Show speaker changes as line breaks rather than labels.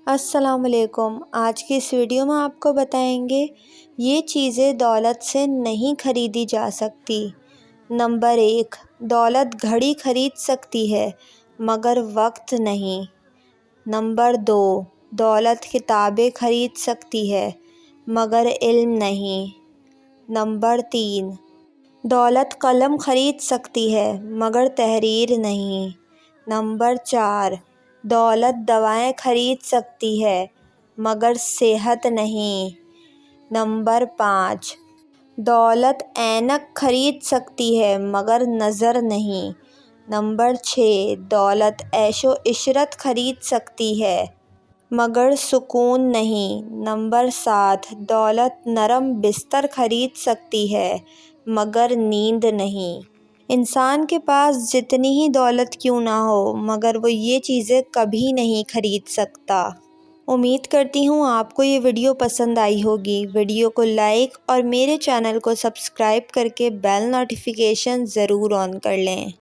السلام علیکم۔ آج کی اس ویڈیو میں آپ کو بتائیں گے یہ چیزیں دولت سے نہیں خریدی جا سکتی۔ نمبر 1، دولت گھڑی خرید سکتی ہے مگر وقت نہیں۔ نمبر 2، دولت کتابیں خرید سکتی ہے مگر علم نہیں۔ نمبر 3، دولت قلم خرید سکتی ہے مگر تحریر نہیں۔ نمبر 4، دولت دوائیں خرید سکتی ہے مگر صحت نہیں۔ نمبر 5، دولت اینک خرید سکتی ہے مگر نظر نہیں۔ نمبر 6، دولت عیش و عشرت خرید سکتی ہے مگر سکون نہیں۔ نمبر 7، دولت نرم بستر خرید سکتی ہے مگر نیند نہیں۔ انسان کے پاس جتنی ہی دولت کیوں نہ ہو مگر وہ یہ چیزیں کبھی نہیں خرید سکتا۔ امید کرتی ہوں آپ کو یہ ویڈیو پسند آئی ہوگی۔ ویڈیو کو لائک اور میرے چینل کو سبسکرائب کر کے بیل نوٹیفیکیشن ضرور آن کر لیں۔